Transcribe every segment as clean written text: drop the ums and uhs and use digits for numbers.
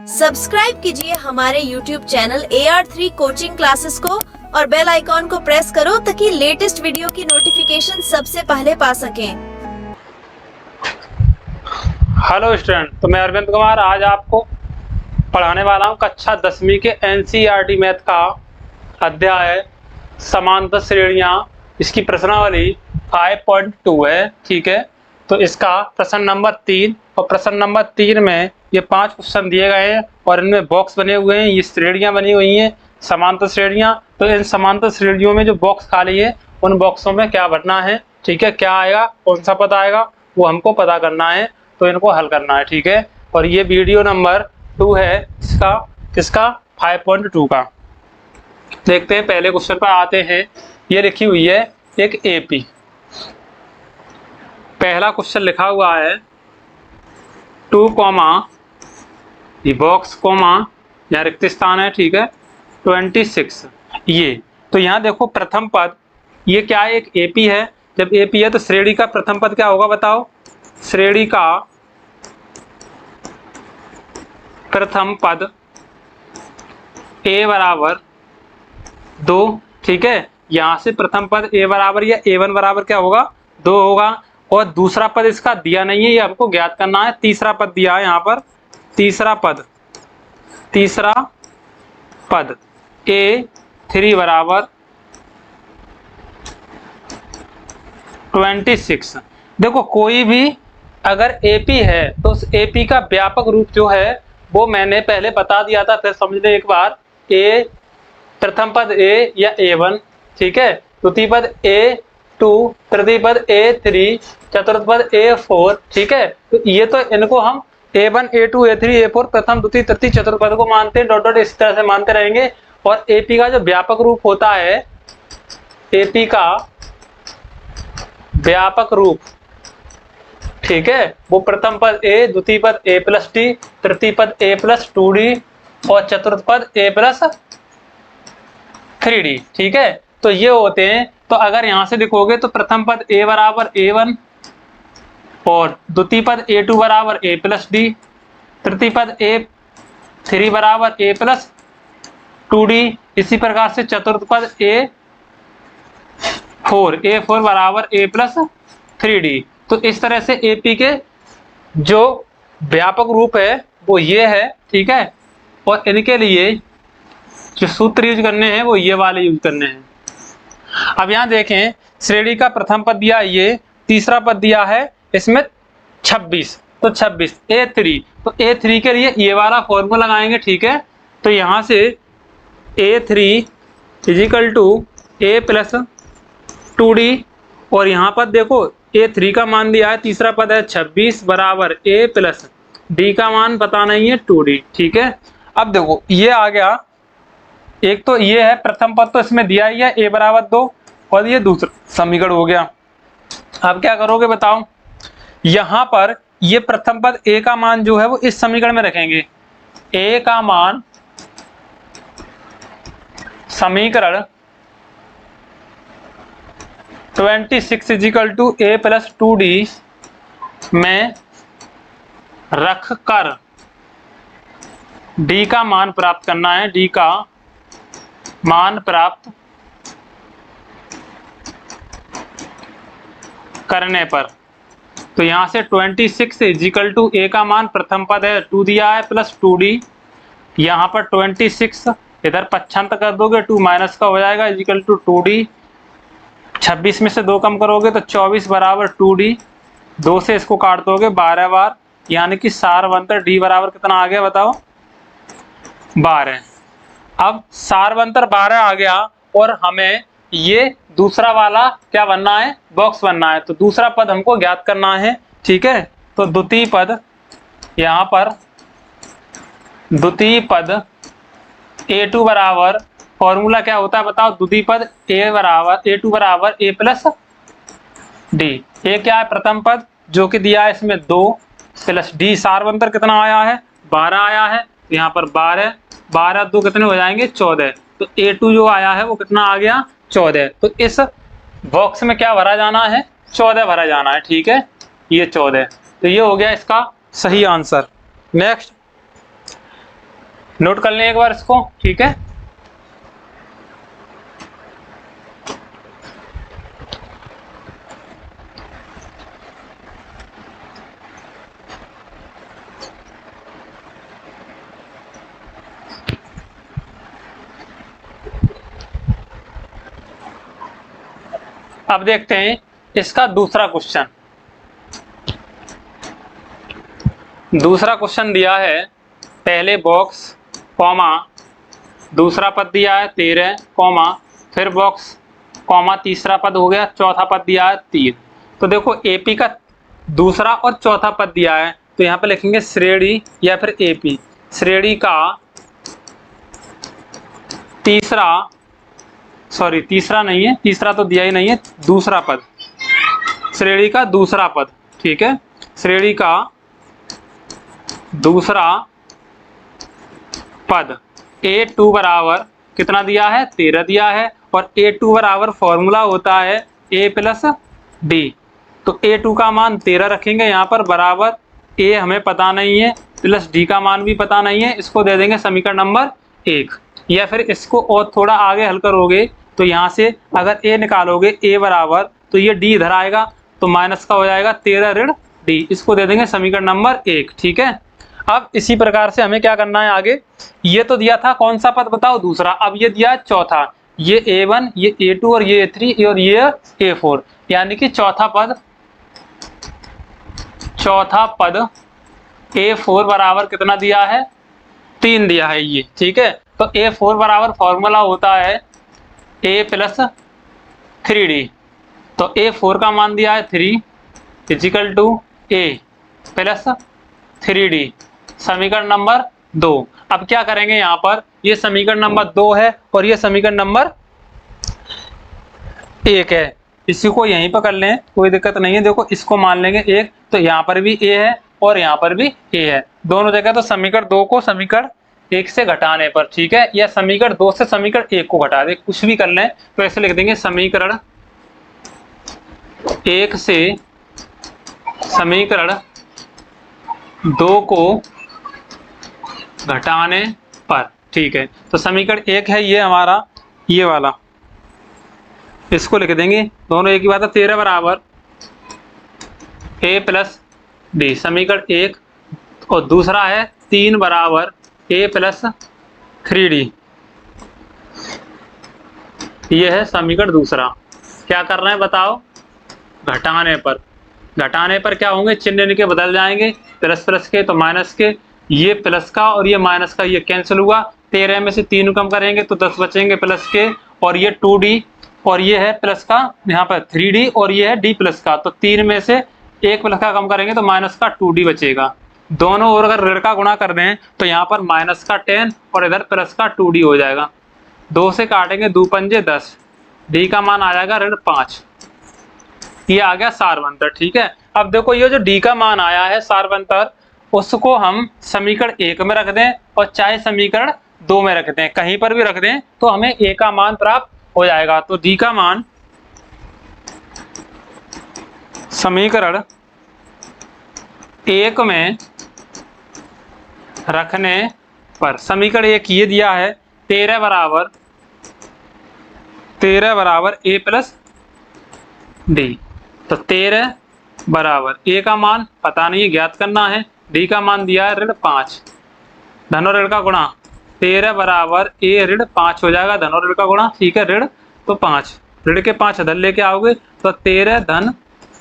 Subscribe कीजिए हमारे YouTube channel AR3 coaching classes को और बेल आइकॉन को प्रेस करो ताकि लेटेस्ट वीडियो की नोटिफिकेशन सबसे पहले पा सकें। हेलो स्टूडेंट, तो मैं अरविंद कुमार आज आपको पढ़ाने वाला हूँ कक्षा 10वीं के NCERT मैथ का अध्याय समांतर श्रेणियाँ। इसकी प्रश्नावली 5.2 है। ठीक है, तो इसका प्रश्न नंबर 3 और प्रश्न नंबर 3 में ये 5 क्वेश्चन दिए गए हैं और इनमें बॉक्स बने हुए हैं। ये श्रेणियाँ बनी हुई हैं, समांतर श्रेणियाँ। तो इन समांतर श्रेणियों में जो बॉक्स खाली है उन बॉक्सों में क्या भरना है, ठीक है, क्या आएगा, कौन सा पद आएगा, वो हमको पता करना है। तो इनको हल करना है, ठीक है। और ये वीडियो नंबर 2 है इसका 5.2 का। देखते हैं, पहले क्वेश्चन पर आते हैं। ये लिखी हुई है एक एपी। पहला क्वेश्चन लिखा हुआ है 2 कॉमा, ये बॉक्स कॉमा, यहाँ रिक्त स्थान है, ठीक है, 26। ये तो यहाँ देखो प्रथम पद, ये क्या है, एक एपी है। जब एपी है तो श्रेणी का प्रथम पद क्या होगा बताओ। श्रेणी का प्रथम पद a बराबर 2, ठीक है। यहां से प्रथम पद a बराबर या a1 बराबर क्या होगा, 2 होगा। और दूसरा पद इसका दिया नहीं है, ये हमको ज्ञात करना है। तीसरा पद दिया है यहाँ पर, तीसरा पद a3 बराबर 26। देखो कोई भी अगर एपी है तो उस एपी का व्यापक रूप जो है वो मैंने पहले बता दिया था, फिर समझ ले एक बार। ए प्रथम पद ए या A1, ठीक है, द्वितीय पद A2, तृतीय पद A3, चतुर्थ पद A4, ठीक है। तो ये तो इनको हम A1 A2 A3 A4 प्रथम द्वितीय तृतीय चतुर्थ पद को मानते हैं, डॉट डॉट इस तरह से मानते रहेंगे। और एपी का जो व्यापक रूप होता है, एपी का व्यापक रूप, ठीक है, वो प्रथम पद A, द्वितीय पद A प्लस डी, तृतीय पद A प्लस 2D और चतुर्थ पद A प्लस 3D, ठीक है। तो ये होते हैं। तो अगर यहां से लिखोगे तो प्रथम पद A बराबर A1 और द्वितीय पद A2 बराबर A प्लस डी, तृतीय पद A3 बराबर A प्लस 2D, इसी प्रकार से चतुर्थ पद A4 बराबर A प्लस 3D। तो इस तरह से एपी के जो व्यापक रूप है वो ये है, ठीक है। और इनके लिए जो सूत्र यूज करने हैं वो ये वाले यूज करने हैं। अब यहाँ देखें, श्रेणी का प्रथम पद दिया ये, तीसरा पद दिया है इसमें 26, तो 26 A3, तो A3 के लिए ये वाला फॉर्मूला लगाएंगे, ठीक है। तो यहाँ से A3 is equal to A plus 2D, और यहाँ पर देखो A3 का मान दिया है, तीसरा पद है 26 बराबर A प्लस D का मान पता नहीं है 2D, ठीक है। अब देखो ये आ गया, एक तो ये है प्रथम पद तो इसमें दिया ही है A बराबर 2, और ये दूसरा समीकरण हो गया। अब क्या करोगे बताओ, यहां पर ये प्रथम पद A का मान जो है वो इस समीकरण में रखेंगे। A का मान समीकरण 26 is equal to A plus 2D में रख कर D का मान प्राप्त करना है। D का मान प्राप्त करने पर, तो यहां से 26 इजिकल टू A का मान प्रथम पद है 2 दिया है प्लस 2D, यहाँ पर 26 इधर पक्षांतर कर दोगे 2 माइनस का हो जाएगा इजिकल टू 2D। 26 में से 2 कम करोगे तो 24 बराबर 2D, 2 से इसको काट दोगे 12 बार, यानी कि सारवंतर D बराबर कितना आ गया बताओ, 12। अब सारवंतर 12 आ गया और हमें ये दूसरा वाला क्या बनना है, बॉक्स बनना है। तो दूसरा पद हमको ज्ञात करना है, ठीक है। तो द्वितीय पद, यहाँ पर द्वितीय पद A2 बराबर, फॉर्मूला क्या होता है बताओ, द्वितीय पद A2 बराबर A प्लस D। A क्या है, प्रथम पद जो कि दिया है इसमें 2 प्लस D, सारवंतर कितना आया है, 12 आया है। यहाँ पर 12 12 2 कितने हो जाएंगे, 14। तो A2 जो आया है वो कितना आ गया, 14। तो इस बॉक्स में क्या भरा जाना है, 14 भरा जाना है, ठीक है, ये 14। तो ये हो गया इसका सही आंसर। नेक्स्ट नोट कर लें एक बार इसको, ठीक है। अब देखते हैं इसका दूसरा क्वेश्चन। दूसरा क्वेश्चन दिया है पहले बॉक्स कॉमा दूसरा पद दिया है 13 कॉमा फिर बॉक्स कॉमा तीसरा पद हो गया, चौथा पद दिया है 3। तो देखो एपी का दूसरा और चौथा पद दिया है, तो यहाँ पे लिखेंगे श्रेणी या फिर एपी। श्रेणी का तीसरा, सॉरी तीसरा नहीं है, तीसरा तो दिया ही नहीं है, दूसरा पद, श्रेणी का दूसरा पद, ठीक है। श्रेणी का दूसरा पद A2 बराबर कितना दिया है, 13 दिया है, और A2 बराबर फॉर्मूला होता है A प्लस डी। तो A2 का मान 13 रखेंगे यहाँ पर, बराबर A हमें पता नहीं है, प्लस डी का मान भी पता नहीं है, इसको दे देंगे समीकरण नंबर 1। या फिर इसको और थोड़ा आगे हल करोगे तो यहाँ से अगर A निकालोगे A बराबर, तो ये D इधर आएगा, तो माइनस का हो जाएगा 13 ऋण D, इसको दे देंगे समीकरण नंबर 1, ठीक है। अब इसी प्रकार से हमें क्या करना है आगे, ये तो दिया था कौन सा पद बताओ, दूसरा। अब ये दिया चौथा, ये A1, ये A2 और ये A3 और ये A4, यानी कि चौथा पद A4 बराबर कितना दिया है, 3 दिया है ये, ठीक है। तो A4 बराबर फॉर्मूला होता है A प्लस 3D। तो A4 का मान दिया है 3 is equal to A plus 3D, समीकरण नंबर 2। अब क्या करेंगे यहाँ पर, ये समीकरण नंबर 2 है और ये समीकरण नंबर 1 है, इसी को यहीं पर कर लें, कोई दिक्कत नहीं है। देखो इसको मान लेंगे 1, तो यहाँ पर भी A है और यहाँ पर भी A है, दोनों जगह। तो समीकरण 2 को समीकरण 1 से घटाने पर, ठीक है, या समीकरण 2 से समीकरण 1 को घटा दे, कुछ भी कर लें। तो ऐसे लिख देंगे समीकरण 1 से समीकरण 2 को घटाने पर, ठीक है। तो समीकरण 1 है ये हमारा, ये वाला, इसको लिख देंगे, दोनों एक ही बात है। 13 बराबर A प्लस डी, समीकरण 1, और दूसरा है 3 बराबर A प्लस 3D, ये है समीकरण दूसरा। क्या कर रहे हैं बताओ, घटाने पर। घटाने पर क्या होंगे, चिन्ह इनके बदल जाएंगे, प्लस प्लस के तो माइनस के, ये प्लस का और ये माइनस का ये कैंसिल हुआ, 13 में से 3 कम करेंगे तो 10 बचेंगे प्लस के, और ये 2D, और ये है प्लस का यहाँ पर 3D, और ये है D प्लस का, तो 3 में से 1 प्लस का कम करेंगे तो माइनस का 2D बचेगा। दोनों ओर अगर ऋण का गुणा कर दें तो यहाँ पर माइनस का 10 और इधर प्लस का 2D हो जाएगा। 2 से काटेंगे 2 पंजे 10, D का मान आ जाएगा ऋण 5, ये आ गया सारवंतर, ठीक है। अब देखो ये जो D का मान आया है सारवंतर, उसको हम समीकरण 1 में रख दें और चाहे समीकरण 2 में रख दें, कहीं पर भी रख दें तो हमें A का मान प्राप्त हो जाएगा। तो D का मान समीकरण 1 में रखने पर, समीकरण 1 ये दिया है 13 बराबर A प्लस डी। तो 13 बराबर A का मान पता नहीं है, ज्ञात करना है, D का मान दिया है ऋण 5, धन और ऋण का गुणा, 13 बराबर A ऋण 5 हो जाएगा, धन और ऋण का गुणा, ठीक है, ऋण तो 5, ऋण के 5 इधर लेके आओगे तो 13 धन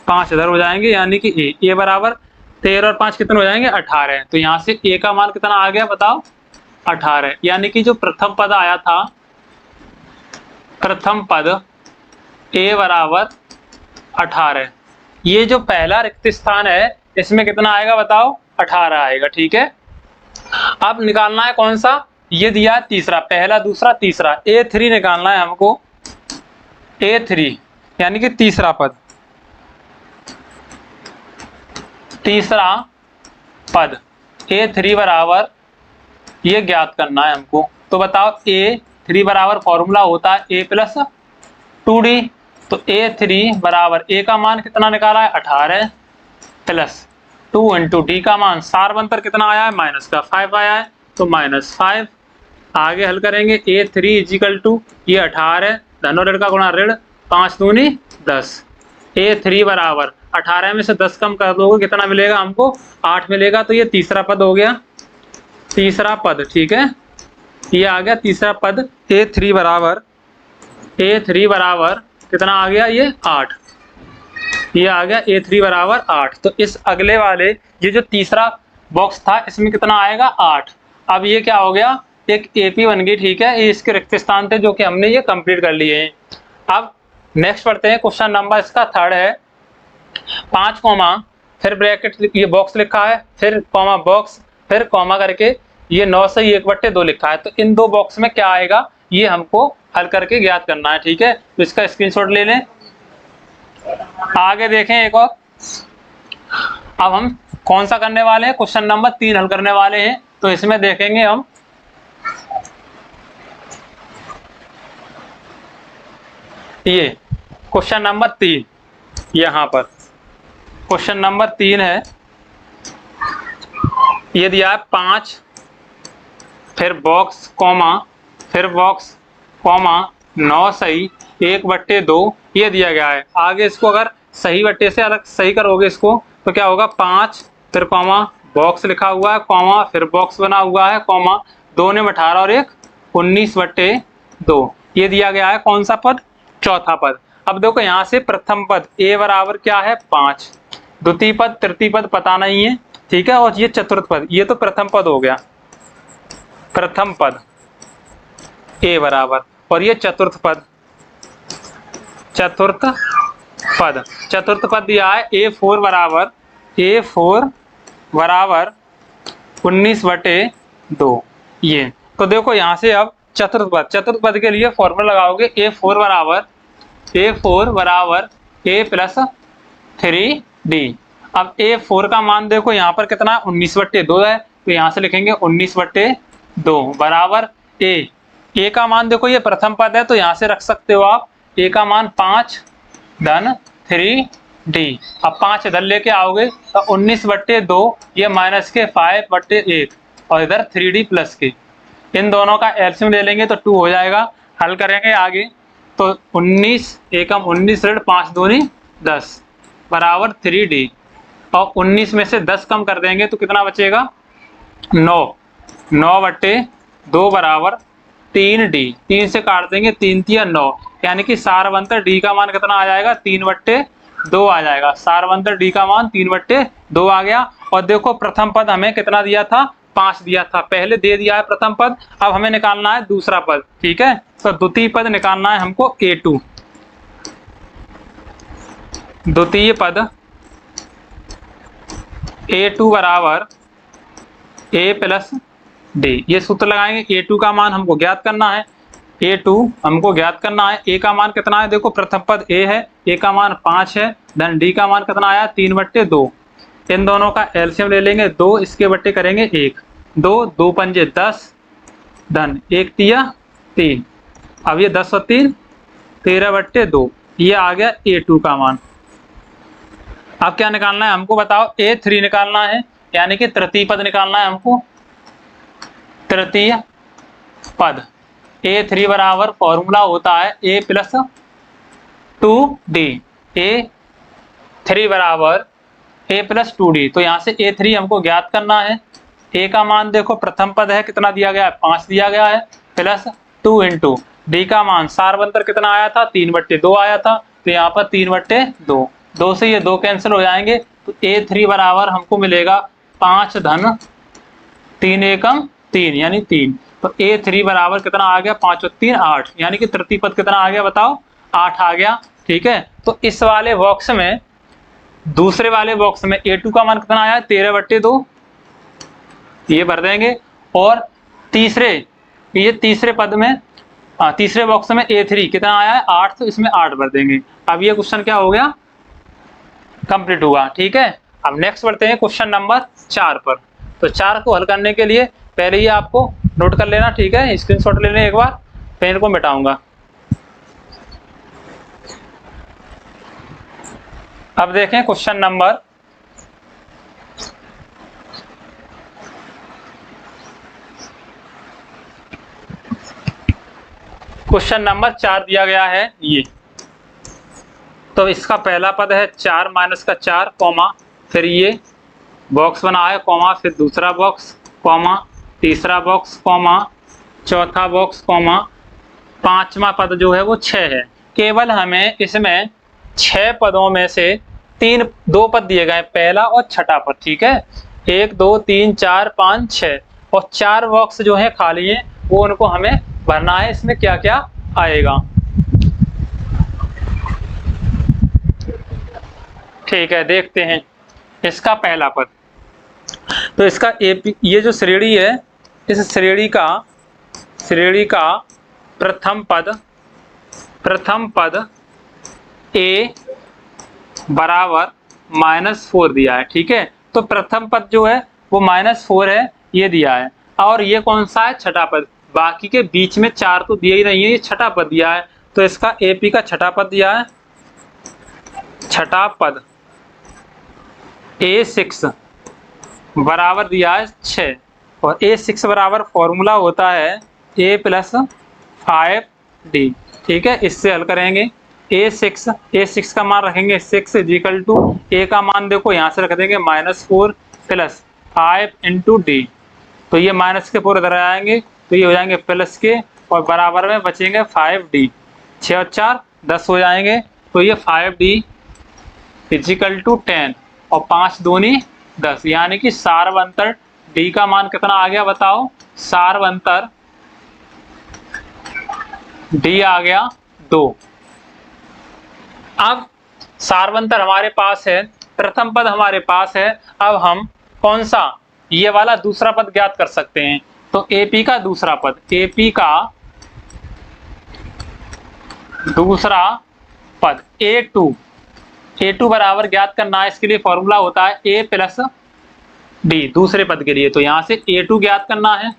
5 इधर हो जाएंगे, यानी कि A बराबर 13 और 5 कितने हो जाएंगे, 18। तो यहाँ से A का मान कितना आ गया बताओ, 18, यानी कि जो प्रथम पद आया था, प्रथम पद A बराबर 18, ये जो पहला रिक्त स्थान है इसमें कितना आएगा बताओ, 18 आएगा, ठीक है। अब निकालना है कौन सा, ये दिया है तीसरा, पहला दूसरा तीसरा, A3 निकालना है हमको, A3 यानी कि तीसरा पद, तीसरा पद A3 बराबर ये ज्ञात करना है हमको। तो बताओ A3 बराबर फॉर्मूला होता है A प्लस 2D, तो A3 बराबर A का मान कितना निकाला है, 18 प्लस 2 इंटू D का मान सारवंतर कितना आया है, माइनस का 5 आया है, तो -5 आगे हल करेंगे A3 इजिकल टू ये 18 धन और ऋण का गुणा ऋण 5 दूनी 10। A3 बराबर 18 में से 10 कम कर दोगे कितना मिलेगा हमको 8 मिलेगा। तो ये तीसरा पद हो गया, तीसरा पद, ठीक है, ये आ गया तीसरा पद। A3 बराबर कितना आ गया, ये 8, ये आ गया A3 बराबर 8। तो इस अगले वाले ये जो तीसरा बॉक्स था इसमें कितना आएगा 8। अब ये क्या हो गया, एक AP बन गई, ठीक है, ये इसके रिक्त स्थान थे जो कि हमने ये कंप्लीट कर लिए हैं। अब नेक्स्ट पढ़ते हैं, क्वेश्चन नंबर इसका 3rd है। 5 कॉमा फिर ब्रैकेट ये बॉक्स लिखा है, फिर कॉमा बॉक्स, फिर कॉमा करके ये 9 से 1/2 लिखा है। तो इन दो बॉक्स में क्या आएगा ये हमको हल करके ज्ञात करना है, ठीक है। तो इसका स्क्रीनशॉट ले लें। आगे देखें एक और, अब हम कौन सा करने वाले हैं, क्वेश्चन नंबर 3 हल करने वाले हैं। तो इसमें देखेंगे हम ये क्वेश्चन नंबर 3, यहाँ पर क्वेश्चन नंबर 3 है, ये दिया है 5 फिर बॉक्स कॉमा फिर बॉक्स कॉमा 9 सही 1/2 ये दिया गया है। आगे इसको अगर सही बट्टे से अलग सही करोगे इसको तो क्या होगा, 5 फिर कॉमा बॉक्स लिखा हुआ है कॉमा फिर बॉक्स बना हुआ है कॉमा 2 ने 18 और 1 19/2 ये दिया गया है। कौन सा पद, चौथा पद। अब देखो यहाँ से प्रथम पद A बराबर क्या है 5, द्वितीय पद तृतीय पद पता नहीं है, ठीक है, और ये चतुर्थ पद, ये तो प्रथम पद हो गया, प्रथम पद A बराबर, और ये चतुर्थ पद, चतुर्थ पद, चतुर्थ पद दिया है A4 बराबर 19/2 ये। तो देखो यहाँ से अब चतुर्थ पद के लिए फॉर्मूला लगाओगे A4 बराबर A प्लस 3D। अब A4 का मान देखो यहाँ पर कितना 19/2 है, तो यहाँ से लिखेंगे 19/2 बराबर A का मान देखो ये प्रथम पद है तो यहाँ से रख सकते हो आप A का मान 5 धन 3D। अब 5 इधर लेके आओगे तो 19/2 ये माइनस के 5/1 और इधर 3D प्लस के, इन दोनों का एलसीएम ले लेंगे तो 2 हो जाएगा। हल करेंगे आगे तो 19 एकम 19 ऋण 5 दूनी 10 बराबर 3D, और 19 में से 10 कम कर देंगे तो कितना बचेगा 9/2 बराबर 3D, 3 से काट देंगे 3 तिया 9, यानी कि सारवंतर D का मान कितना आ जाएगा 3/2 आ जाएगा। सारवंतर D का मान 3/2 आ गया। और देखो प्रथम पद हमें कितना दिया था 5 दिया था, पहले दे दिया है प्रथम पद, अब हमें निकालना है दूसरा पद, ठीक है। तो द्वितीय पद निकालना है हमको A2, द्वितीय पद A2 बराबर A प्लस D, ये सूत्र लगाएंगे। A2 का मान हमको ज्ञात करना है, A2 हमको ज्ञात करना है। A का मान कितना है, देखो प्रथम पद A है, A का मान 5 है, धन D का मान कितना आया 3/2, इन दोनों का एलसीएम ले लेंगे, 2 इसके बट्टे करेंगे 1, 2 पंजे 10 धन 1 तिया 3, अब ये 10 और 3 13/2 ये आ गया A2 का मान। अब क्या निकालना है हमको बताओ, A3 निकालना है, यानी कि तृतीय पद निकालना है हमको, तृतीय पद A3 बराबर फॉर्मूला होता है A प्लस 2D, A3 बराबर A प्लस 2D। तो यहाँ से A3 हमको ज्ञात करना है। A का मान देखो प्रथम पद है कितना दिया गया है 5 दिया गया है, प्लस 2 इंटू D का मान सारवंतर कितना आया था 3/2 आया था, तो यहाँ पर 3/2, 2 से ये 2 कैंसिल हो जाएंगे, तो A3 बराबर हमको मिलेगा 5 धन 3 एकम 3 यानी 3। तो A3 बराबर कितना आ गया 5 और 3 8, यानी कि तृतीय पद कितना आ गया बताओ 8 आ गया, ठीक है। तो इस वाले बॉक्स में, दूसरे वाले बॉक्स में A2 का मान कितना आया 13/2 ये भर देंगे, और तीसरे पद में तीसरे बॉक्स में A3 कितना आया है 8, तो इसमें 8 भर देंगे। अब ये क्वेश्चन क्या हो गया, कंप्लीट हुआ, ठीक है। अब नेक्स्ट बढ़ते हैं क्वेश्चन नंबर 4 पर। तो 4 को हल करने के लिए पहले ही आपको नोट कर लेना, ठीक है, स्क्रीनशॉट ले लें एक बार, पेन को मिटाऊंगा। अब देखें क्वेश्चन नंबर क्वेश्चन नंबर 4 दिया गया है ये। तो इसका पहला पद है 4 माइनस का 4 कॉमा, फिर ये बॉक्स बना है कॉमा, फिर दूसरा बॉक्स कॉमा, तीसरा बॉक्स कॉमा, चौथा बॉक्स कॉमा, पांचवा पद जो है वो 6 है। केवल हमें इसमें 6 पदों में से 2 पद दिए गए, पहला और छठा पद, ठीक है। 1 2 3 4 5 6 और 4 बॉक्स जो है खाली है, वो उनको हमें भरना है। इसमें क्या क्या आएगा, ठीक है, देखते हैं। इसका पहला पद, तो इसका एपी, ये जो श्रेणी है, इस श्रेणी का प्रथम पद ए बराबर -4 दिया है, ठीक है। तो प्रथम पद जो है वो -4 है, ये दिया है। और ये कौन सा है, छठा पद। बाकी के बीच में 4 तो दिया ही नहीं है, ये छठा पद दिया है। तो इसका एपी का छठा पद दिया है, छठा पद A6 बराबर दिया है 6, और A6 बराबर फॉर्मूला होता है A + 5D, ठीक है। इससे हल करेंगे। A6 का मान रखेंगे 6 = A का मान देखो यहाँ से रख देंगे -4 + 5 × D। तो ये माइनस के 4 इधर आएंगे, तो ये हो जाएंगे प्लस के, और बराबर में बचेंगे 5D। 6 और 4 10 हो जाएंगे, तो ये 5D = 10 और 5 दूनी 10, यानी कि सार्वंतर D का मान कितना आ गया बताओ। सार्वंतर D आ गया 2। अब सार्वंतर हमारे पास है, प्रथम पद हमारे पास है। अब हम कौन सा, ये वाला दूसरा पद ज्ञात कर सकते हैं। तो AP का दूसरा पद, AP का दूसरा पद A2 बराबर ज्ञात करना है। इसके लिए फॉर्मूला होता है A + D दूसरे पद के लिए। तो यहाँ से A2 ज्ञात करना है।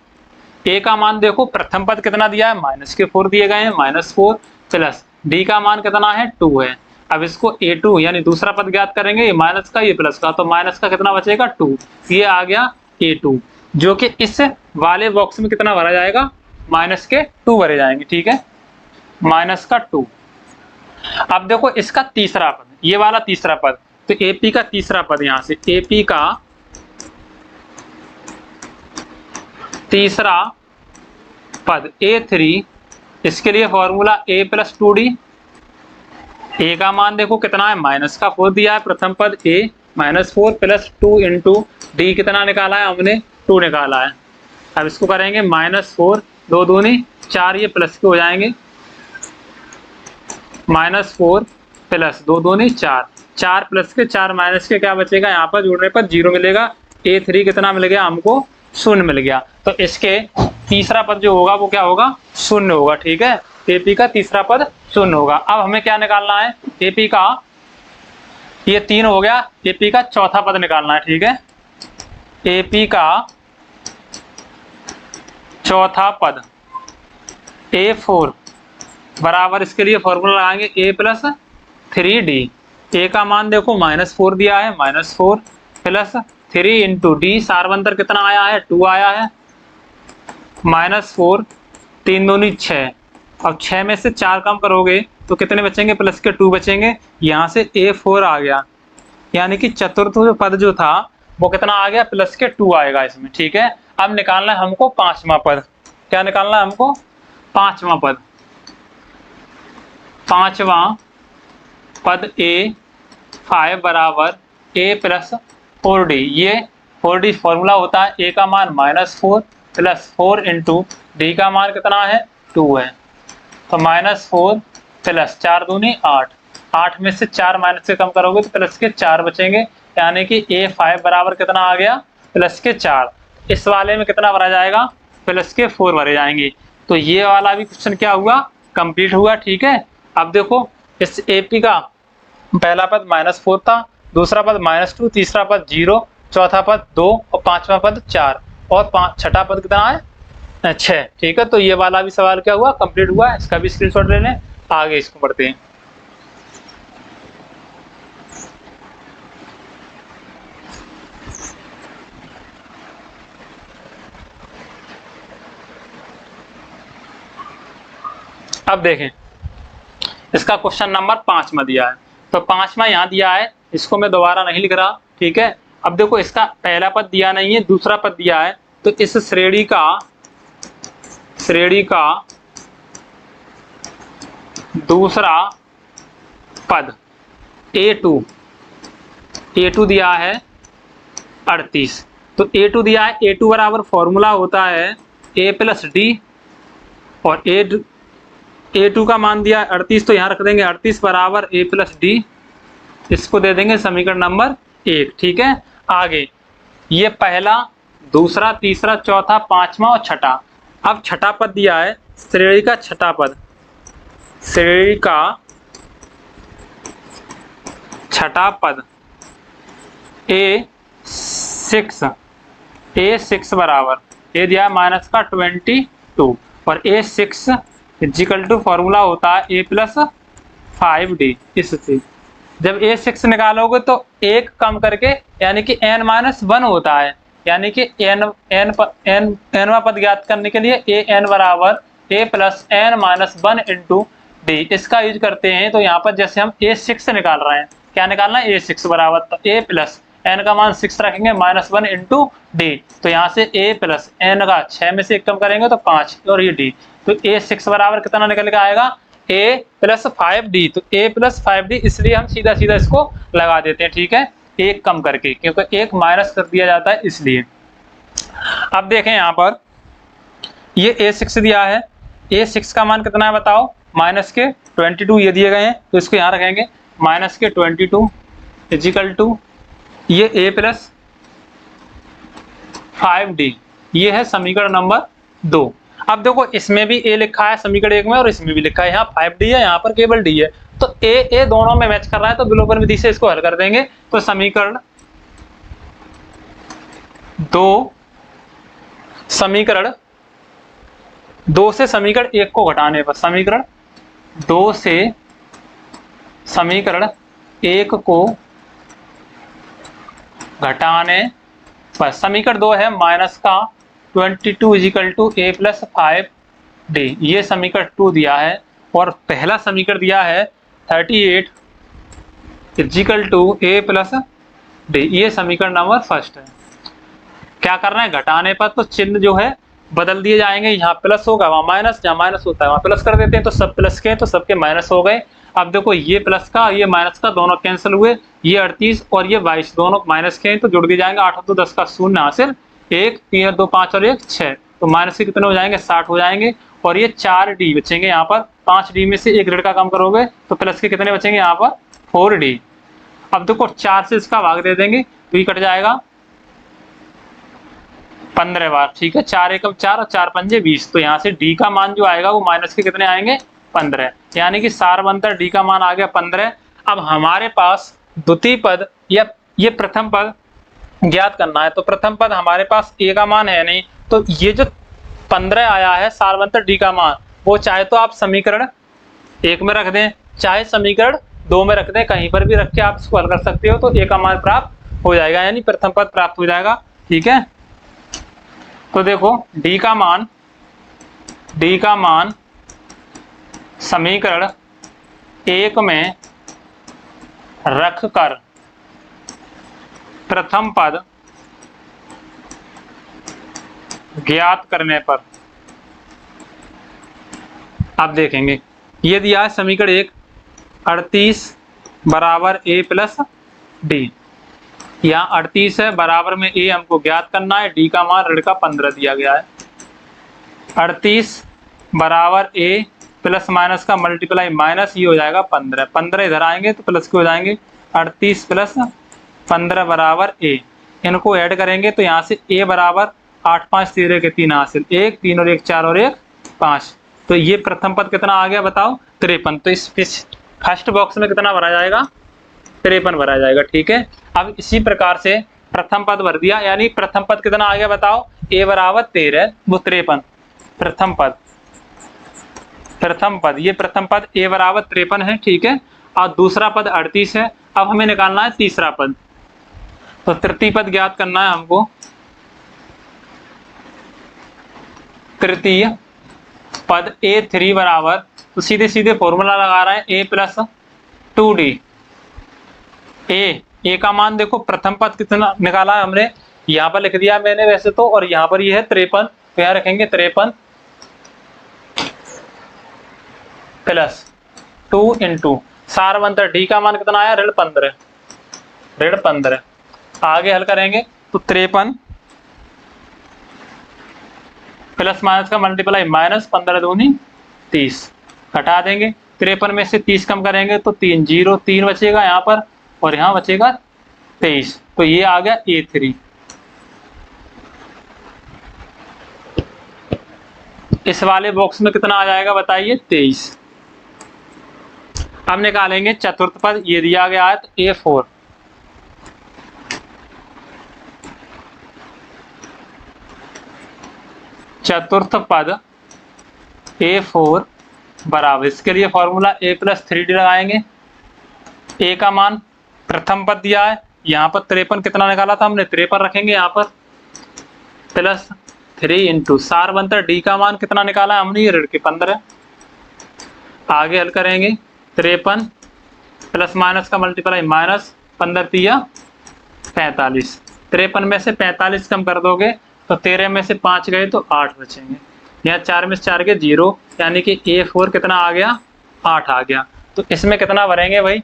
A का मान देखो, प्रथम पद कितना दिया है, -4 दिए गए हैं, -4 प्लस D का मान कितना है, 2 है। अब इसको A2 यानी दूसरा पद ज्ञात करेंगे, ये माइनस का ये प्लस का, तो माइनस का कितना बचेगा, 2। ये आ गया A2, जो कि इस वाले बॉक्स में कितना भरा जाएगा, -2 भरे जाएंगे, ठीक है, -2। अब देखो इसका तीसरा पद, ये वाला तीसरा पद, तो AP का तीसरा पद, यहाँ से AP का तीसरा पद A3, इसके लिए फॉर्मूला A + 2D। A का मान देखो कितना है, -4 दिया है, प्रथम पद A -4 + 2 × D कितना निकाला है हमने, 2 निकाला है। अब इसको करेंगे -4 2 दूनी 4, ये प्लस के हो जाएंगे, -4 + 2 दूनी 4, 4 प्लस के 4 माइनस के, क्या बचेगा, यहाँ पर जोड़ने पर 0 मिलेगा। A3 कितना मिल गया हमको, 0 मिल गया। तो इसके तीसरा पद जो होगा वो क्या होगा, 0 होगा, ठीक है। AP का तीसरा पद 0 होगा। अब हमें क्या निकालना है, AP का, ये 3 हो गया, AP का चौथा पद निकालना है, ठीक है। AP का चौथा पद A4 बराबर, इसके लिए फॉर्मूला लगाएंगे A + 3D। A का मान देखो -4 दिया है, -4 + 3 × D, सार्वंतर कितना आया है, 2 आया है, -4 3 दूनी 6। अब 6 में से 4 कम करोगे तो कितने बचेंगे, प्लस के 2 बचेंगे। यहाँ से A4 आ गया, यानी कि चतुर्थ पद जो था वो कितना आ गया, +2 आएगा इसमें, ठीक है। अब निकालना है हमको पांचवा पद। क्या निकालना है हमको, पांचवा पद। पांचवा पद A5 बराबर A + 4D। ये 4D फॉर्मूला होता है, A का मान -4 + 4 × D का मान कितना है, 2 है। तो -4 + 4 दूनी 8, 8 में से 4 माइनस से कम करोगे तो प्लस के 4 बचेंगे, यानी कि A5 बराबर कितना आ गया, +4। इस वाले में कितना भरा जाएगा, +4 भरे जाएंगे। तो ये वाला भी क्वेश्चन क्या हुआ, कंप्लीट हुआ, ठीक है। अब देखो इस AP का पहला पद -4 था, दूसरा पद -2, तीसरा पद 0, चौथा पद 2 और पांचवा पद 4 और छठा पद कितना है, 6, ठीक है। तो ये वाला भी सवाल क्या हुआ, कंप्लीट हुआ। इसका भी स्क्रीनशॉट ले लें, आगे इसको पढ़ते हैं। अब देखें, इसका क्वेश्चन नंबर 5 में दिया है, तो 5वां यहाँ दिया है, इसको मैं दोबारा नहीं लिख रहा, ठीक है। अब देखो, इसका पहला पद दिया नहीं है, दूसरा पद दिया है, तो इस श्रेणी का दूसरा पद A2 दिया है 38, तो A2 दिया है, A2 बराबर फॉर्मूला होता है A प्लस डी, और A2 का मान दिया 38, तो यहाँ रख देंगे 38 बराबर A प्लस डी, इसको दे देंगे समीकरण नंबर 1, ठीक है। आगे ये पहला, दूसरा, तीसरा, चौथा, पांचवा और छठा। अब छठा पद दिया है, श्रेणी का छठा पद, श्रेणी का छठा पद A6 बराबर, ये दिया है माइनस का 22, और A6 इजिकल टू फॉर्मूला होता है A प्लस 5D। इससे जब A6 निकालोगे तो एक कम करके यानी कि n-1 होता है, यानी कि nवां पद ज्ञात करने के लिए an बराबर A plus n-1 into D, इसका यूज करते हैं। तो यहाँ पर जैसे हम A6 निकाल रहे हैं, क्या निकालना है, A6 बराबर, तो A प्लस n का मान 6 रखेंगे -1 इंटू डी, तो यहाँ से A प्लस n का 6 में से 1 कम करेंगे तो 5, और ये D, तो A6 बराबर कितना निकल के आएगा, A प्लस 5D, तो A प्लस 5D, इसलिए हम सीधा सीधा इसको लगा देते हैं, ठीक है, एक कम करके, क्योंकि एक माइनस कर दिया जाता है इसलिए। अब देखें यहाँ पर ये A6 दिया है, A6 का मान कितना है बताओ, माइनस के 22 ये दिए गए हैं, तो इसको यहाँ रखेंगे माइनस के 22 इजिकल टू ये A प्लस 5D, ये है समीकरण नंबर 2। अब देखो, इसमें भी A लिखा है समीकरण 1 में, और इसमें भी लिखा है, यहाँ 5D है, यहाँ पर केवल D है, तो A दोनों में मैच कर रहा है, तो विलोपन विधि से इसको हल कर देंगे। तो समीकरण 2 से समीकरण 1 को घटाने पर, समीकरण 2 से समीकरण 1 को घटाने पर, समीकरण 2 है माइनस का 22 is equal to A plus 5D, ये समीकरण 2 दिया है, और पहला समीकरण दिया है 38 equal to A plus D, ये समीकरण नंबर 1 है। क्या करना है, घटाने पर तो चिन्ह जो है बदल दिए जाएंगे, यहाँ प्लस होगा वहाँ माइनस, जहाँ माइनस होता है वहाँ प्लस कर देते हैं, तो सब प्लस के तो सबके माइनस हो गए। अब देखो, ये प्लस का ये माइनस का दोनों कैंसिल हुए, ये 38 और ये 22 दोनों माइनस के हैं, तो जुड़ दिए जाएंगे, 8 और 2 10 का 0 हासिल, 1 3 और 2 5 और 1 6, तो माइनस के कितने हो जाएंगे, 60 हो जाएंगे, और ये 4D बचेंगे यहाँ पर, 5D में से एक ऋण का कम करोगे तो प्लस के कितने बचेंगे यहाँ पर 4D। अब देखो, 4 से इसका भाग दे देंगे तो ये कट जाएगा 15 बार, ठीक है, 4 एकम 4 और 4 पंजे 20, तो यहाँ से D का मान जो आएगा वो माइनस के कितने आएंगे 15, यानी कि सार बनकर D का मान आ गया 15। अब हमारे पास द्वितीय पद या ये प्रथम पद ज्ञात करना है, तो प्रथम पद हमारे पास A का मान है नहीं, तो ये जो 15 आया है सार बनकर D का मान, वो चाहे तो आप समीकरण 1 में रख दें, चाहे समीकरण 2 में रख दें, कहीं पर भी रख के आप इसको हल कर सकते हो, तो A का मान प्राप्त हो जाएगा, यानी प्रथम पद प्राप्त हो जाएगा, ठीक है। तो देखो, D का मान समीकरण 1 में रखकर प्रथम पद ज्ञात करने पर, आप देखेंगे ये दिया है समीकरण 1 38 बराबर A प्लस D, यहाँ 38 है, बराबर में A हमको ज्ञात करना है, D का मान ऋण का 15 दिया गया है, 38 बराबर A प्लस माइनस का मल्टीप्लाई माइनस, ये हो जाएगा 15, 15 इधर आएंगे तो प्लस के हो जाएंगे, 38 प्लस 15 बराबर A, इनको ऐड करेंगे तो यहाँ से A बराबर 8 5 13 के 3 हासिल, 1 3 और 1 4 और 1 5, तो ये प्रथम पद कितना आ गया बताओ 53, तो इस फर्स्ट बॉक्स में कितना भरा जाएगा 53 भरा जाएगा, ठीक है। अब इसी प्रकार से प्रथम पद भर दिया, यानी प्रथम पद कितना आ गया बताओ, A बराबर 13 वो 53, प्रथम पद ये प्रथम पद A बराबर 53 है, ठीक है, और दूसरा पद 38 है। अब हमें निकालना है तीसरा पद, तो तृतीय पद ज्ञात करना है हमको, तृतीय पद A3 बराबर, तो सीधे सीधे फॉर्मूला लगा रहे हैं ए प्लस 2d। ए का मान देखो प्रथम पद कितना निकाला है हमने, यहाँ पर लिख दिया मैंने वैसे तो, और यहाँ पर ये है 53, तो यहाँ रखेंगे 53 प्लस 2 इंटू सारवंतर डी का मान कितना आया, ऋण 15। आगे हल करेंगे तो 53 प्लस माइनस का मल्टीप्लाई माइनस 15 दूनी 30, घटा देंगे 53 में से 30 कम करेंगे तो 3 0 3 बचेगा यहाँ पर, और यहाँ बचेगा 23, तो ये आ गया A3। इस वाले बॉक्स में कितना आ जाएगा बताइए, 23। अब निकालेंगे चतुर्थ पद, ये दिया गया है तो A4। चतुर्थ पद A4 बराबर, इसके लिए फॉर्मूला A प्लस 3D लगाएंगे। A का मान प्रथम पद दिया है, यहाँ पर 53 कितना निकाला था हमने, 53 रखेंगे यहाँ पर, प्लस 3 इंटू सारवंतर D का मान कितना निकाला है हमने, ये ऋण के 15। आगे हल करेंगे 53 प्लस माइनस का मल्टीप्लाई माइनस 15 तिया 45, 53 में से 45 कम कर दोगे तो 13 में से 5 गए तो 8 बचेंगे, यहाँ 4 में से 4 के 0, यानी कि A4 कितना आ गया, 8 आ गया। तो इसमें कितना भरेंगे भाई,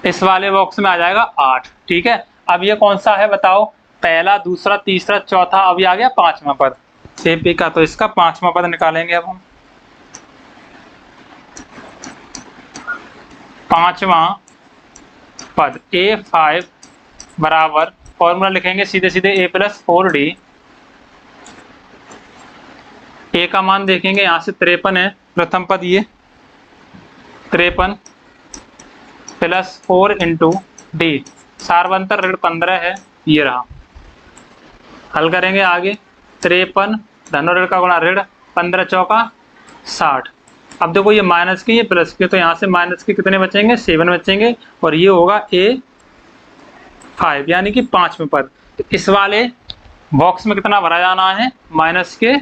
इस वाले बॉक्स में आ जाएगा 8। ठीक है, अब ये कौन सा है बताओ, पहला, दूसरा, तीसरा, चौथा, अभी आ गया 5वां पद AP का, तो इसका 5वां पद निकालेंगे अब हम। 5वां पद A5 बराबर, फॉर्मूला लिखेंगे सीधे सीधे A प्लस 4D। A का मान देखेंगे यहाँ से 53 है, प्रथम पद ये 53 प्लस 4 इंटू D, सारवंतर ऋण 15 है, ये रहा। हल करेंगे आगे 53 धन ऋण का गुणा ऋण, 15 चौका 60। अब देखो ये माइनस की, ये प्लस की, तो यहाँ से माइनस के कितने बचेंगे, 7 बचेंगे, और ये होगा A5 यानी कि 5वें पद। तो इस वाले बॉक्स में कितना भरा जाना है, माइनस के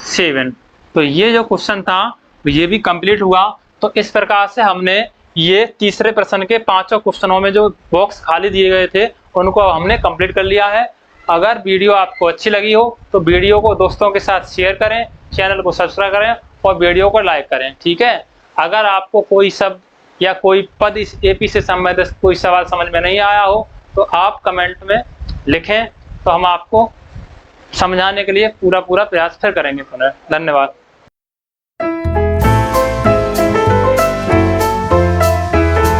7। तो ये जो क्वेश्चन था ये भी कंप्लीट हुआ। तो इस प्रकार से हमने ये तीसरे प्रश्न के 5 क्वेश्चनों में जो बॉक्स खाली दिए गए थे उनको हमने कंप्लीट कर लिया है। अगर वीडियो आपको अच्छी लगी हो तो वीडियो को दोस्तों के साथ शेयर करें, चैनल को सब्सक्राइब करें और वीडियो को लाइक करें। ठीक है, अगर आपको कोई शब्द या कोई पद इस AP से संबंधित कोई सवाल समझ में नहीं आया हो तो आप कमेंट में लिखें, तो हम आपको समझाने के लिए पूरा प्रयास फिर करेंगे। धन्यवाद।